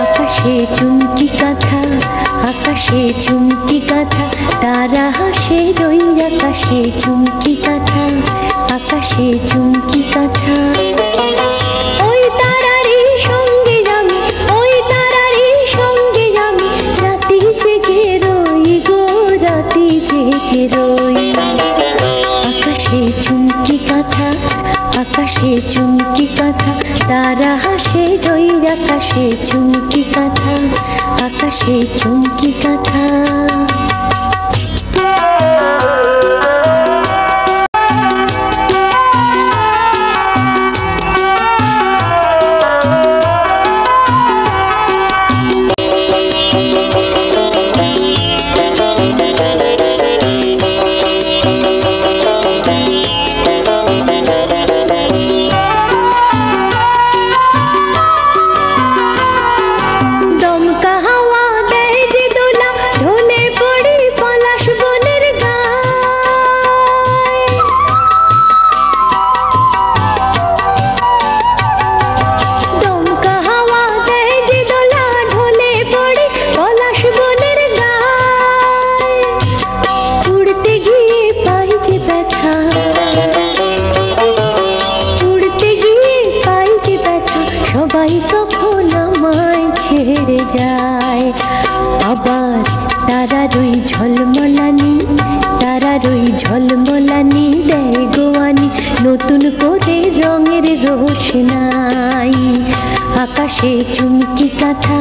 আকাশে চুমকি কাঁথা, আকাশে চুমকি কাঁথা, তারা হাসে ওই আকাশে চুমকি কাঁথা, আকাশে চুমকি কাঁথা। ওই তারারই সঙ্গে আমি, ওই তারারই সঙ্গে আমি রাতি জেগে রই গো, রাতি জেগে রই। আকাশে চুমকি কাঁথা, আকাশে চুমকি কাঁথা, তারা হাসে ওই আকাশে চুমকি কাঁথা, আকাশে চুমকি কাঁথা। সবাই তখন আমায় ছেড়ে যায়, আবার তারারই ঝলমলানি, তারারই ঝলমলানি দেয় গোয়ানি নতুন করে রঙের রোশনাই। আকাশে চুমকি কাঁথা,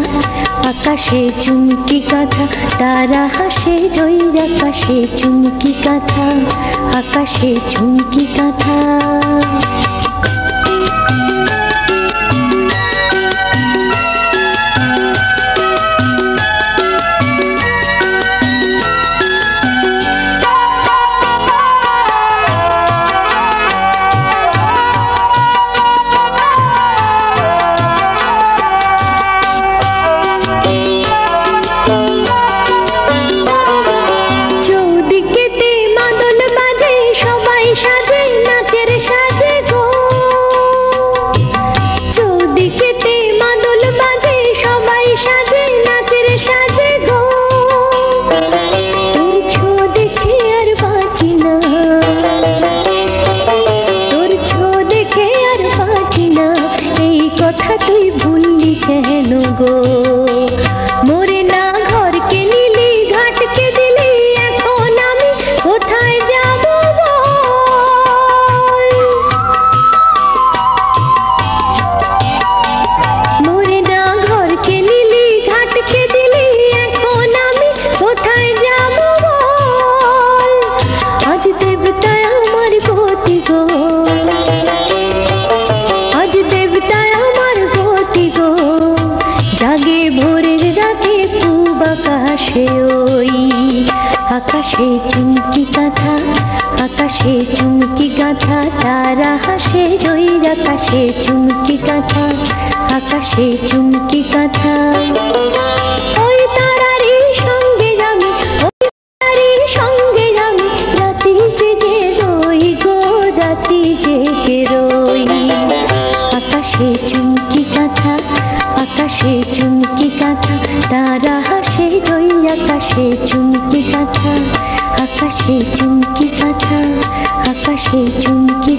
আকাশে চুমকি কাঁথা, তারা হাসে ওই আকাশে চুমকি কাঁথা, আকাশে চুমকি কাঁথা। তুই ভুললি কেন গো, মোরে না ঘরকে নিলি ঘাটকে দিলি, এখন আমি কোথায় যাব বল। মোরে না ঘরকে নিলি ঘাটকে দিলি, এখন আমি কোথায় যাব বল। আজ দেবতায় আমার গতি গো, আজ দেবতায় আমার গতি গো, জাগে ভোরের রাতে পূব আকাশে ওই। আকাশে চুমকি কাঁথা, আকাশে চুমকি কাঁথা, তারা হাসে ওই আকাশে চুমকি কাঁথা, আকাশে চুমকি কাঁথা। ওই তারারই সঙ্গে আমি, ওই তারারই সঙ্গে আমি রাতি জেগে রই গো, রাতি জেগে রই। আকাশে চুমকি কাঁথা, আকাশে চুমকি কাঁথা, তারা হাসে ওই আকাশে চুমকি কাঁথা, আকাশে চুমকি কাঁথা, আকাশে চুমকি